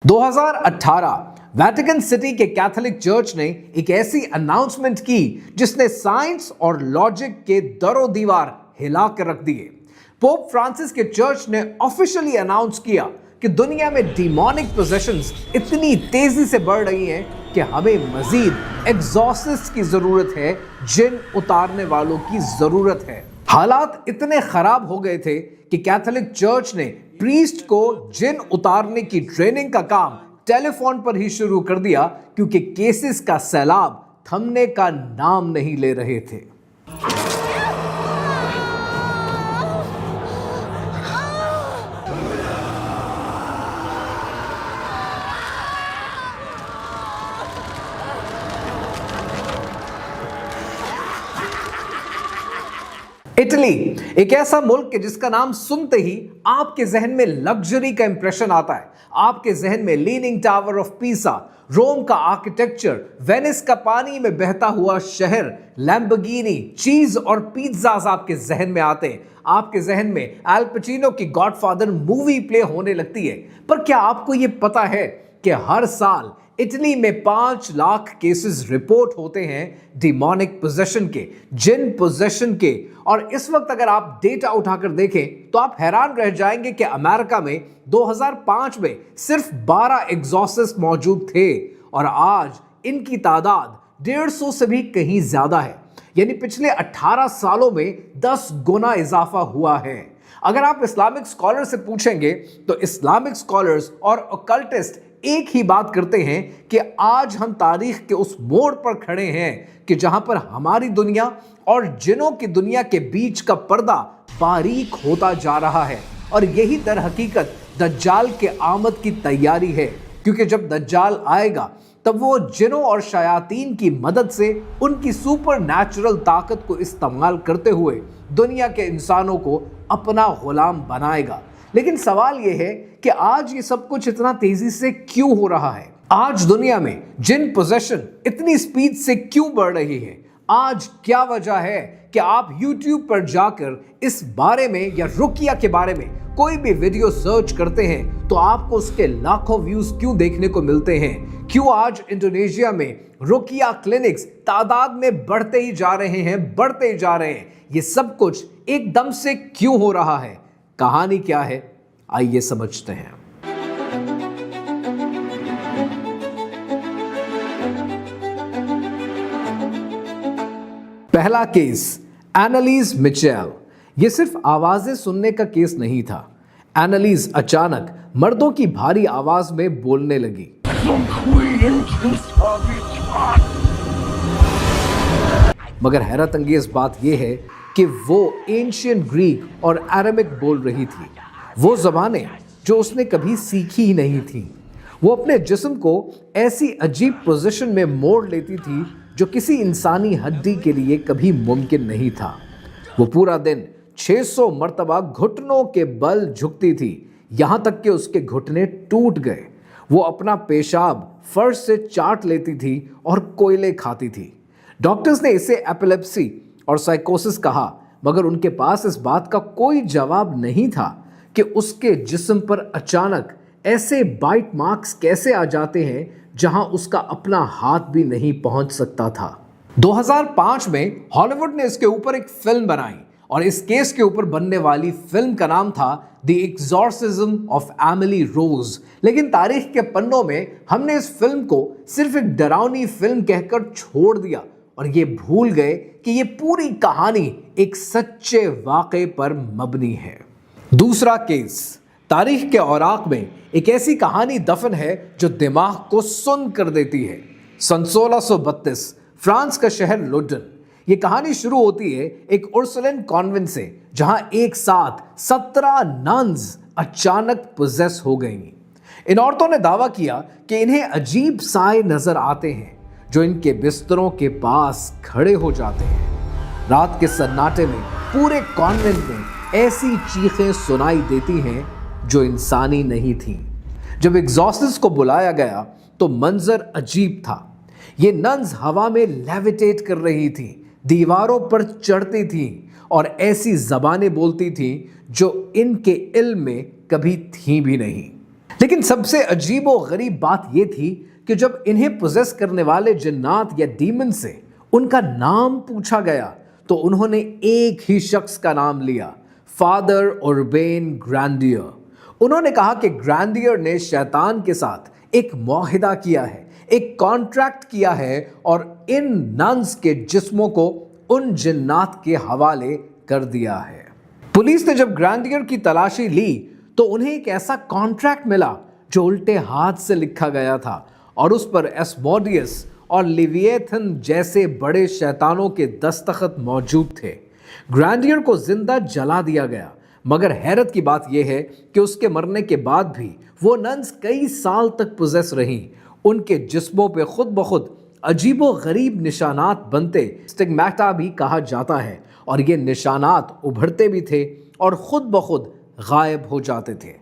2018 Vatican city के Catholic church ने एक ऐसी अनाउंसमेंट की जिसने साइंस और लॉजिक के दरो दीवार हिला कर रख दिए। पोप फ्रांसिस के चर्च ने ऑफिशियली अनाउंस किया कि दुनिया में डिमोनिक पोजेशंस इतनी तेजी से बढ़ रही हैं कि हमें मजीद एग्जॉर्सिस्ट की जरूरत है, जिन उतारने वालों की जरूरत है। हालात इतने खराब हो गए थे कि कैथोलिक चर्च ने प्रीस्ट को जिन उतारने की ट्रेनिंग का काम टेलीफोन पर ही शुरू कर दिया, क्योंकि केसेस का सैलाब थमने का नाम नहीं ले रहे थे। इटली एक ऐसा मुल्क है जिसका नाम सुनते ही आपके जहन में लग्जरी का इंप्रेशन आता है। आपके जहन में लीनिंग टावर ऑफ पीसा, रोम का आर्किटेक्चर, वेनिस का पानी में बहता हुआ शहर, लैम्बोर्गिनी, चीज और पिज्जाज आपके जहन में आते हैं। आपके जहन में एल पचिनो की गॉडफादर मूवी प्ले होने लगती है। पर क्या आपको यह पता है कि हर साल इटली में 5 लाख केसेस रिपोर्ट होते हैं डिमोनिक पोजेशन के, जिन पोजेशन के। और इस वक्त अगर आप डेटा उठाकर देखें तो आप हैरान रह जाएंगे कि अमेरिका में 2005 में सिर्फ 12 एग्जॉर्सिस्ट मौजूद थे और आज इनकी तादाद 150 से भी कहीं ज्यादा है। यानी पिछले 18 सालों में 10 गुना इजाफा हुआ है। अगर आप इस्लामिक स्कॉलर से पूछेंगे तो इस्लामिक स्कॉलर्स और ओकल्टिस्ट एक ही बात करते हैं कि आज हम तारीख के उस मोड़ पर खड़े हैं कि जहां पर हमारी दुनिया और जिनों की दुनिया के बीच का पर्दा बारीक होता जा रहा है। और यही दर हकीकत दज्जाल के आमद की तैयारी है, क्योंकि जब दज्जाल आएगा तब वो जिनों और शयातीन की मदद से उनकी सुपर नेचुरल ताकत को इस्तेमाल करते हुए दुनिया के इंसानों को अपना गुलाम बनाएगा। लेकिन सवाल यह है कि आज ये सब कुछ इतना तेजी से क्यों हो रहा है? आज दुनिया में जिन पोजेशन इतनी स्पीड से क्यों बढ़ रही है? आज क्या वजह है कि आप YouTube पर जाकर इस बारे में या रुकिया के बारे में कोई भी वीडियो सर्च करते हैं तो आपको उसके लाखों व्यूज क्यों देखने को मिलते हैं? क्यों आज इंडोनेशिया में रुकिया क्लिनिक्स तादाद में बढ़ते ही जा रहे हैं? ये सब कुछ एकदम से क्यों हो रहा है? कहानी क्या है, आइए समझते हैं। पहला केस, एनालीज मिचेल। यह सिर्फ आवाजें सुनने का केस नहीं था। एनालीज अचानक मर्दों की भारी आवाज में बोलने लगी। मगर हैरत अंगेज बात यह है कि वो एंशियंट ग्रीक और अरेमिक बोल रही थी, वो ज़बानें जो उसने कभी सीखी ही नहीं थी। वो अपने जिस्म को ऐसी अजीब पोजीशन में मोड़ लेती थी जो किसी इंसानी हड्डी के लिए कभी मुमकिन नहीं था। वो पूरा दिन 600 मर्तबा घुटनों के बल झुकती थी, यहाँ तक कि उसके घुटने टूट गए। वो अपना पेशाब फर्श से चाट लेती थी और कोयले खाती थी। डॉक्टर्स ने इसे एपिलेप्सी और साइकोसिस कहा, मगर उनके पास इस बात का कोई जवाब नहीं था कि उसके जिस्म पर अचानक ऐसे बाइट मार्क्स कैसे आ जाते हैं जहां उसका अपना हाथ भी नहीं पहुंच सकता था। 2005 में हॉलीवुड ने इसके ऊपर एक फिल्म बनाई और इस केस के ऊपर बनने वाली फिल्म का नाम था द एक्सॉर्सिज्म ऑफ एमिली रोज। लेकिन तारीख के पन्नों में हमने इस फिल्म को सिर्फ एक डरावनी फिल्म कहकर छोड़ दिया और ये भूल गए कि ये पूरी कहानी एक सच्चे वाक़े पर मबनी है। दूसरा केस, तारीख के औराक में एक ऐसी कहानी दफन है जो दिमाग को सुन कर देती है। सन 1632 फ्रांस का शहर लुडन। ये कहानी शुरू होती है एक उर्सुलिन कॉन्वेंट से, जहां एक साथ 17 नन्स अचानक पोजेस हो गईं। इन औरतों ने दावा किया कि इन्हें अजीब साए नजर आते हैं जो इनके बिस्तरों के पास खड़े हो जाते हैं। रात के सन्नाटे में पूरे कॉन्वेंट में ऐसी चीखें सुनाई देती हैं जो इंसानी नहीं थीं। जब एग्जॉर्सिस्ट को बुलाया गया तो मंजर अजीब था। ये नन्स हवा में लेविटेट कर रही थी, दीवारों पर चढ़ती थीं और ऐसी जबानें बोलती थीं जो इनके इल्म में कभी थी भी नहीं। لیکن سب سے عجیب و غریب بات یہ تھی کہ جب انہیں پوزیس کرنے والے جنات یا ڈیمن سے ان کا نام پوچھا گیا تو انہوں نے ایک ہی شخص کا نام لیا، فادر اوربین گرینڈیر۔ انہوں نے کہا کہ گرینڈیر نے شیطان کے ساتھ ایک معاہدہ کیا ہے، ایک کانٹریکٹ کیا ہے اور ان ننز کے جسموں کو ان جنات کے حوالے کر دیا ہے۔ پولیس نے جب گرینڈیر کی تلاشی لی تو انہیں ایک ایسا کانٹریکٹ ملا جو الٹے ہاتھ سے لکھا گیا تھا اور اس پر ایسموڈیس اور لیویتھن جیسے بڑے شیطانوں کے دستخط موجود تھے۔ گرینڈیر کو زندہ جلا دیا گیا، مگر حیرت کی بات یہ ہے کہ اس کے مرنے کے بعد بھی وہ ننز کئی سال تک پوزیس رہیں۔ ان کے جسموں پہ خود بخود عجیب و غریب نشانات بنتے، اسٹگمیٹا بھی کہا جاتا ہے، اور یہ نشانات ابھرتے بھی تھے اور خود بخود غائب ہو جاتے تھے۔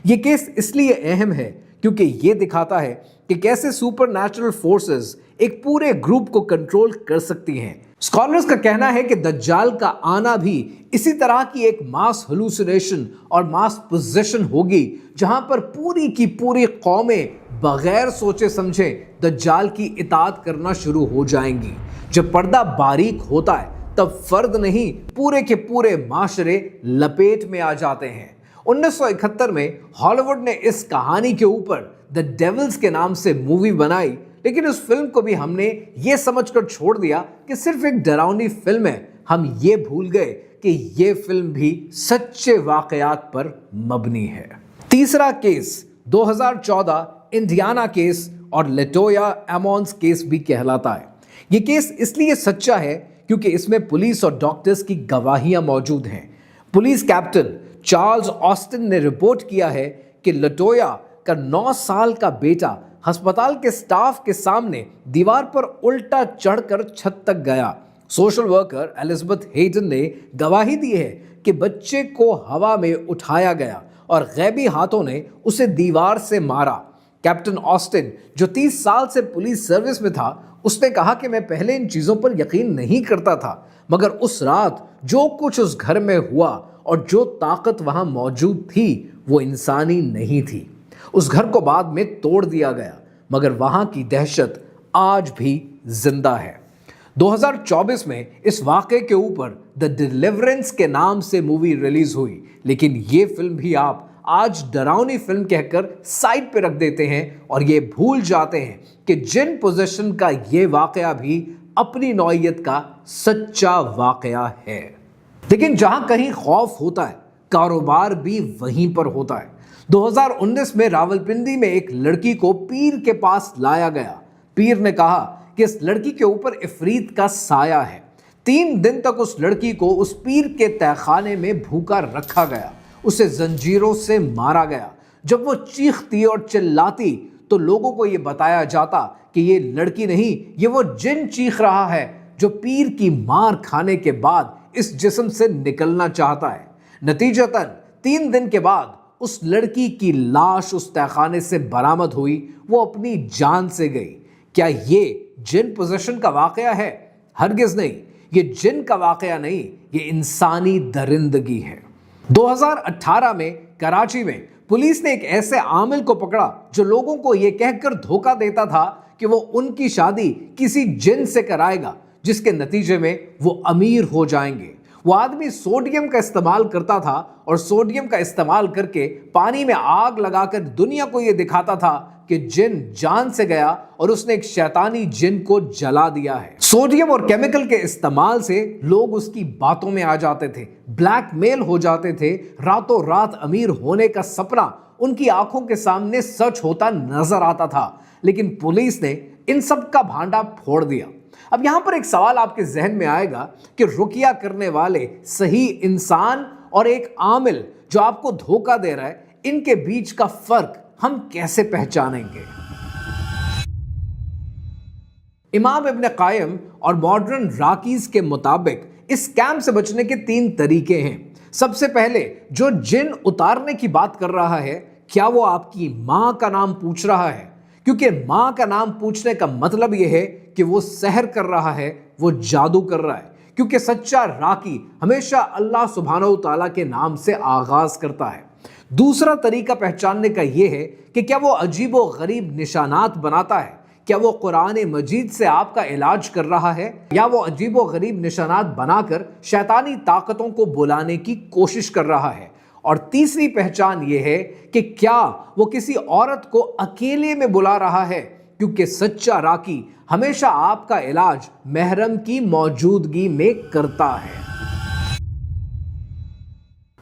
یہ کیس اس لیے اہم ہے کیونکہ یہ دکھاتا ہے کہ کیسے سپر نیچرل فورسز ایک پورے گروپ کو کنٹرول کر سکتی ہیں۔ اسکالرز کا کہنا ہے کہ دجال کا آنا بھی اسی طرح کی ایک ماس ہلوسینیشن اور ماس پوزیشن ہوگی، جہاں پر پوری کی پوری قومیں بغیر سوچے سمجھے دجال کی اطاعت کرنا شروع ہو جائیں گی۔ جب پردہ باریک ہوتا ہے تب فرد نہیں، پورے کے پورے معاشرے لپیٹ میں آ جاتے ہیں۔ 1971 میں ہالی ووڈ نے اس کہانی کے اوپر دی ڈیولز کے نام سے مووی بنائی، لیکن اس فلم کو بھی ہم نے یہ سمجھ کر چھوڑ دیا کہ صرف ایک ڈراؤنی فلم ہے۔ ہم یہ بھول گئے کہ یہ فلم بھی سچے واقعات پر مبنی ہے۔ تیسرا کیس 2014 انڈیانا کیس اور لیٹویا ایمونز کیس بھی کہلاتا ہے۔ یہ کیس اس لیے سچا ہے کیونکہ اس میں پولیس اور ڈاکٹرز کی گواہیاں موجود ہیں۔ پولیس کیپٹن چارلز آسٹن نے رپورٹ کیا ہے کہ لٹویا کا 9 سال کا بیٹا ہسپتال کے سٹاف کے سامنے دیوار پر الٹا چڑھ کر چھت تک گیا۔ سوشل ورکر ایلزبتھ ہیٹن نے گواہی دی ہے کہ بچے کو ہوا میں اٹھایا گیا اور غیبی ہاتھوں نے اسے دیوار سے مارا۔ کیپٹن آسٹن جو 30 سال سے پولیس سروس میں تھا، اس نے کہا کہ میں پہلے ان چیزوں پر یقین نہیں کرتا تھا، مگر اس رات جو کچھ اس گھر میں ہوا اور جو طاقت وہاں موجود تھی وہ انسانی نہیں تھی۔ اس گھر کو بعد میں توڑ دیا گیا، مگر وہاں کی دہشت آج بھی زندہ ہے۔ 2024 میں اس واقعے کے اوپر دی ڈیلیورنس کے نام سے مووی ریلیز ہوئی، لیکن یہ فلم بھی آپ آج ڈراؤنی فلم کہہ کر سائٹ پہ رکھ دیتے ہیں اور یہ بھول جاتے ہیں کہ جن پوزیشن کا یہ واقعہ بھی اپنی نوعیت کا سچا واقعہ ہے۔ لیکن جہاں کہیں خوف ہوتا ہے، کاروبار بھی وہیں پر ہوتا ہے۔ 2019 میں راولپنڈی میں ایک لڑکی کو پیر کے پاس لایا گیا۔ پیر نے کہا کہ اس لڑکی کے اوپر عفریت کا سایہ ہے۔ 3 دن تک اس لڑکی کو اس پیر کے تہہ خانے میں بھوکا رکھا گیا، اسے زنجیروں سے مارا گیا۔ جب وہ چیختی اور چلاتی تو لوگوں کو یہ بتایا جاتا کہ یہ لڑکی نہیں، یہ وہ جن چیخ رہا ہے جو پیر کی مار کھانے کے بعد اس جسم سے نکلنا چاہتا ہے۔ نتیجتاً 3 دن کے بعد اس لڑکی کی لاش اس تہہ خانے سے برآمد ہوئی، وہ اپنی جان سے گئی۔ کیا یہ جن پوزیشن کا واقعہ ہے؟ ہرگز نہیں، یہ جن کا واقعہ نہیں، یہ انسانی درندگی ہے۔ 2018 میں کراچی میں پولیس نے ایک ایسے عامل کو پکڑا جو لوگوں کو یہ کہہ کر دھوکہ دیتا تھا کہ وہ ان کی شادی کسی جن سے کرائے گا، جس کے نتیجے میں وہ امیر ہو جائیں گے۔ وہ آدمی سوڈیم کا استعمال کرتا تھا اور سوڈیم کا استعمال کر کے پانی میں آگ لگا کر دنیا کو یہ دکھاتا تھا کہ جن جان سے گیا اور اس نے ایک شیطانی جن کو جلا دیا ہے۔ سوڈیم اور کیمیکل کے استعمال سے لوگ اس کی باتوں میں آ جاتے تھے، بلیک میل ہو جاتے تھے، راتوں رات امیر ہونے کا سپنا ان کی آنکھوں کے سامنے سچ ہوتا نظر آتا تھا، لیکن پولیس نے ان سب کا بھانڈا پھوڑ دیا۔ اب یہاں پر ایک سوال آپ کے ذہن میں آئے گا کہ رقیہ کرنے والے صحیح انسان اور ایک عامل جو آپ کو دھوکہ دے رہا ہے، ان کے بیچ کا فرق ہم کیسے پہچانیں گے؟ امام ابن قیم اور ماڈرن راکیز کے مطابق اس اسکیم سے بچنے کے 3 طریقے ہیں۔ سب سے پہلے، جو جن اتارنے کی بات کر رہا ہے، کیا وہ آپ کی ماں کا نام پوچھ رہا ہے؟ کیونکہ ماں کا نام پوچھنے کا مطلب یہ ہے کہ وہ سحر کر رہا ہے، وہ جادو کر رہا ہے، کیونکہ سچا راکی ہمیشہ اللہ سبحانہ و تعالیٰ کے نام سے آغاز کرتا ہے۔ दूसरा तरीका पहचानने का यह है कि क्या वो अजीब व गरीब निशानात बनाता है, क्या वो कुरान मजीद से आपका इलाज कर रहा है, या वो अजीब व गरीब निशानात बनाकर शैतानी ताकतों को बुलाने की कोशिश कर रहा है। और तीसरी पहचान ये है कि क्या वो किसी औरत को अकेले में बुला रहा है, क्योंकि सच्चा राकी हमेशा आपका इलाज महरम की मौजूदगी में करता है।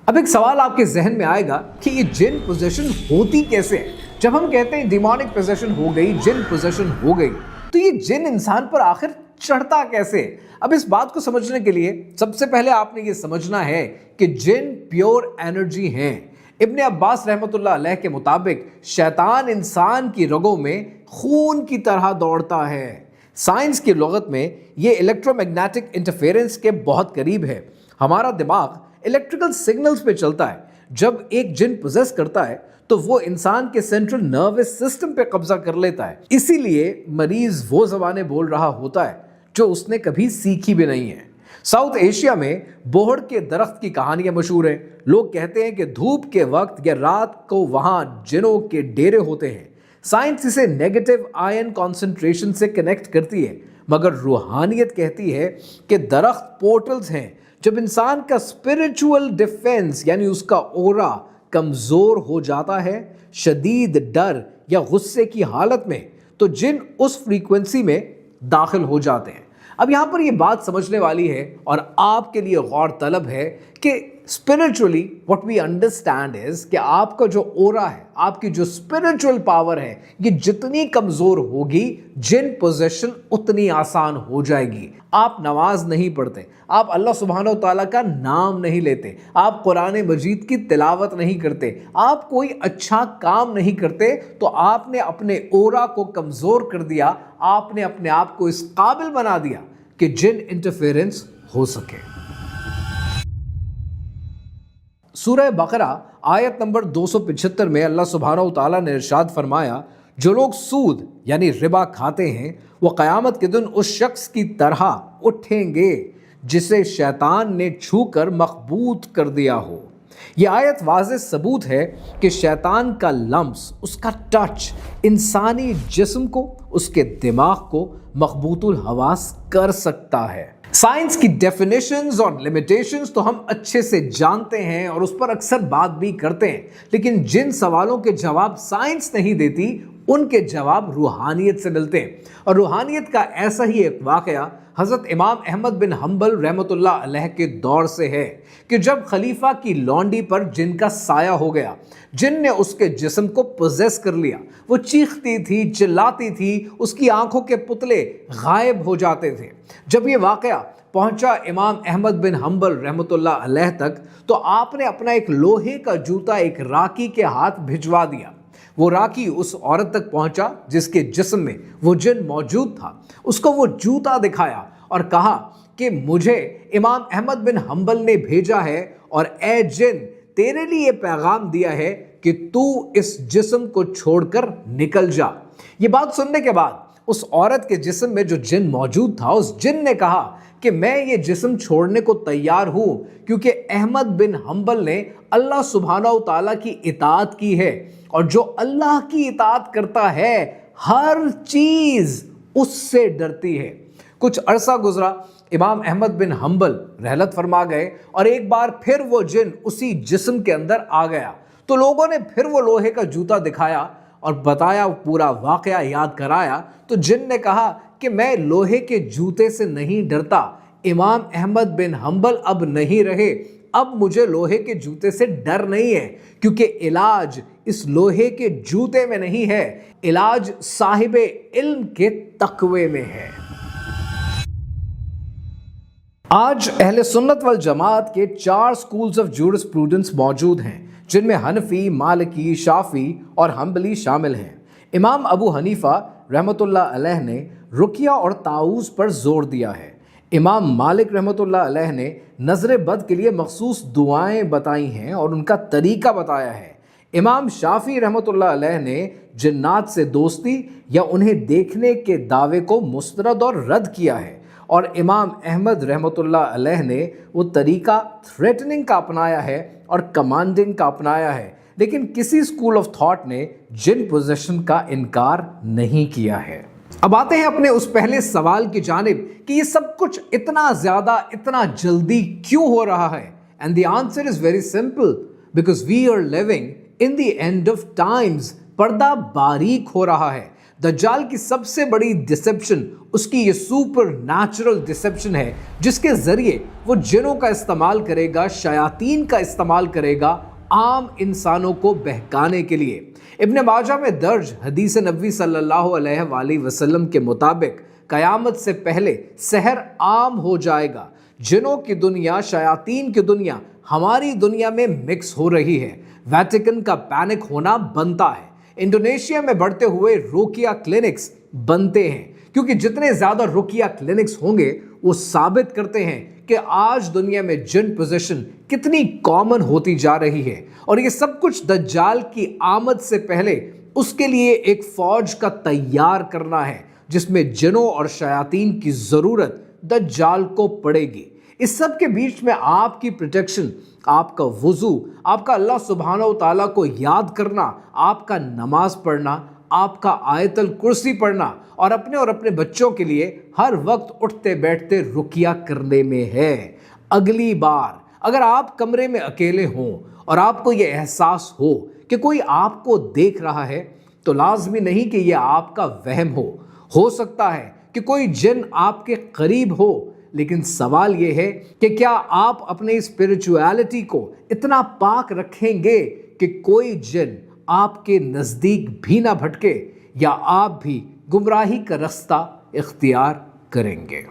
अब एक सवाल आपके जहन में आएगा कि ये जिन पोजेशन होती कैसे है। जब हम कहते हैं डिमोनिक पोजेशन हो गई, जिन पोजेशन हो गई, तो ये जिन इंसान पर आखिर चढ़ता कैसे? अब इस बात को समझने के लिए सबसे पहले आपने ये समझना है कि जिन प्योर एनर्जी हैं। इब्ने अब्बास रहमतुल्लाह अलैह के मुताबिक शैतान इंसान की रगों में खून की तरह दौड़ता है। साइंस की लुगत में ये इलेक्ट्रोमैग्नेटिक इंटरफेरेंस के बहुत करीब है। हमारा दिमाग इलेक्ट्रिकल सिग्नल्स पे चलता है। जब एक जिन पोजेस करता है तो वो इंसान के सेंट्रल नर्वस सिस्टम पे कब्जा कर लेता है। इसीलिए मरीज वो ज़बानें बोल रहा होता है जो उसने कभी सीखी भी नहीं है। साउथ एशिया में बोहड़ के दरख्त की कहानियां मशहूर हैं। लोग कहते हैं कि धूप के वक्त या रात को वहां जिनों के डेरे होते हैं। साइंस इसे नेगेटिव आयन कॉन्सेंट्रेशन से कनेक्ट करती है, मगर रूहानियत कहती है कि दरख्त पोर्टल्स हैं। जब इंसान का स्पिरिचुअल डिफेंस यानी उसका ओरा कमज़ोर हो जाता है, शदीद डर या गुस्से की हालत में, तो जिन उस फ्रीक्वेंसी में दाखिल हो जाते हैं। अब यहाँ पर ये बात समझने वाली है और आपके लिए गौर तलब है कि spiritually what we understand is कि आपका जो ओरा है, आपकी जो स्पिरिचुअल पावर है, ये जितनी कमज़ोर होगी जिन पोजेशन उतनी आसान हो जाएगी। आप नमाज नहीं पढ़ते, आप अल्लाह सुब्हानहू तआला का नाम नहीं लेते, आप कुरान मजीद की तिलावत नहीं करते, आप कोई अच्छा काम नहीं करते, तो आपने अपने ओरा को कमज़ोर कर दिया। आपने अपने आप को इस काबिल बना दिया कि जिन इंटरफेरेंस हो सके। सूरह बकरा आयत नंबर 275 में अल्लाह सुब्हानहू तआला ने इरशाद फरमाया, जो लोग सूद यानी रिबा खाते हैं वो क़यामत के दिन उस शख्स की तरह उठेंगे जिसे शैतान ने छूकर मखबूत कर दिया हो। यह आयत वाज़ेह सबूत है कि शैतान का लम्स, उसका टच इंसानी जिस्म को, उसके दिमाग को मखबूतुल हवास कर सकता है। साइंस की डेफिनेशंस और लिमिटेशंस तो हम अच्छे से जानते हैं और उस पर अक्सर बात भी करते हैं, लेकिन जिन सवालों के जवाब साइंस नहीं देती उनके जवाब रूहानियत से मिलते हैं। और रूहानियत का ऐसा ही एक वाकया हज़रत इमाम अहमद बिन हम्बल रहमतुल्लाह अलैह के दौर से है कि जब खलीफा की लौंडी पर जिन का साया हो गया, जिन ने उसके जिस्म को पोजेस कर लिया। वो चीखती थी, चिल्लाती थी, उसकी आंखों के पुतले गायब हो जाते थे। जब ये वाकया पहुंचा इमाम अहमद बिन हम्बल रहमतुल्लाह अलैह तक, तो आपने अपना एक लोहे का जूता एक राकी के हाथ भिजवा दिया। वो राकी उस औरत तक पहुंचा जिसके जिस्म में वो जिन मौजूद था। उसको वो जूता दिखाया और कहा कि मुझे इमाम अहमद बिन हम्बल ने भेजा है और ए जिन, तेरे लिए पैगाम दिया है कि तू इस जिस्म को छोड़कर निकल जा। ये बात सुनने के बाद उस औरत के जिस्म में जो जिन मौजूद था, उस जिन ने कहा कि मैं ये जिस्म छोड़ने को तैयार हूं, क्योंकि अहमद बिन हम्बल ने अल्लाह सुब्हानहू तआला की इताअत की है, और जो अल्लाह की इताअत करता है हर चीज उससे डरती है। कुछ अरसा गुजरा, इमाम अहमद बिन हम्बल रहलत फरमा गए और एक बार फिर वो जिन उसी जिस्म के अंदर आ गया। तो लोगों ने फिर वो लोहे का जूता दिखाया और बताया, पूरा वाकया याद कराया। तो जिन ने कहा कि मैं लोहे के जूते से नहीं डरता, इमाम अहमद बिन हम्बल अब नहीं रहे, अब मुझे लोहे के जूते से डर नहीं है, क्योंकि इलाज इस लोहे के जूते में नहीं है, इलाज साहिबे इल्म के तकवे में है। आज अहले सुन्नत वल जमात के 4 स्कूल्स ऑफ जूरिस्प्रूडेंस मौजूद हैं, जिनमें हनफी, मालिकी, शाफी और हम्बली शामिल हैं। इमाम अबू हनीफा रहमतुल्लाह अलैह ने रुकिया और ताऊज़ पर जोर दिया है। इमाम मालिक रहमतुल्लाह अलैह ने नज़र बद के लिए मखसूस दुआएं बताई हैं और उनका तरीका बताया है। इमाम शाफी रहमतुल्लाह अलैह ने जिन्नात से दोस्ती या उन्हें देखने के दावे को मुस्तरद और रद्द किया है, और इमाम अहमद रहमतुल्लाह अलैह ने वो तरीका थ्रेटनिंग का अपनाया है और कमांडिंग का अपनाया है। لیکن کسی اسکول آف تھاٹ نے جن پوزیشن کا انکار نہیں کیا ہے۔ اب آتے ہیں اپنے اس پہلے سوال کی جانب کہ یہ سب کچھ اتنا زیادہ اتنا جلدی کیوں ہو رہا ہے؟ And the answer is very simple, because we are living in the end of times. پردہ باریک ہو رہا ہے۔ دجال کی سب سے بڑی ڈسپشن اس کی یہ سپر نیچرل ڈسپشن ہے، جس کے ذریعے وہ جنوں کا استعمال کرے گا، شیاطین کا استعمال کرے گا عام انسانوں کو بہکانے کے لیے۔ ابن ماجہ میں درج حدیث نبوی صلی اللہ علیہ وآلہ وسلم کے مطابق قیامت سے پہلے سحر عام ہو جائے گا۔ جنوں کی دنیا، شیاطین کی دنیا ہماری دنیا میں مکس ہو رہی ہے۔ ویٹیکن کا پینک ہونا بنتا ہے۔ انڈونیشیا میں بڑھتے ہوئے رقیہ کلینکس بنتے ہیں، کیونکہ جتنے زیادہ رقیہ کلینکس ہوں گے وہ ثابت کرتے ہیں کہ آج دنیا میں جن پوزیشن کتنی کامن ہوتی جا رہی ہے، اور یہ سب کچھ دجال کی آمد سے پہلے اس کے لیے ایک فوج کا تیار کرنا ہے، جس میں جنوں اور شیاطین کی ضرورت دجال کو پڑے گی۔ اس سب کے بیچ میں آپ کی پروٹیکشن، آپ کا وضو، آپ کا اللہ سبحانہ و تعالیٰ کو یاد کرنا، آپ کا نماز پڑھنا، آپ کا آیت الکرسی پڑھنا، اور اپنے بچوں کے لیے ہر وقت اٹھتے بیٹھتے رقیہ کرنے میں ہے۔ اگلی بار اگر آپ کمرے میں اکیلے ہوں اور آپ کو یہ احساس ہو کہ کوئی آپ کو دیکھ رہا ہے، تو لازمی نہیں کہ یہ آپ کا وہم ہو سکتا ہے کہ کوئی جن آپ کے قریب ہو، لیکن سوال یہ ہے کہ کیا آپ اپنے اسپرچویلٹی کو اتنا پاک رکھیں گے کہ کوئی جن آپ کے نزدیک بھی نہ بھٹکے، یا آپ بھی گمراہی کا راستہ اختیار کریں گے؟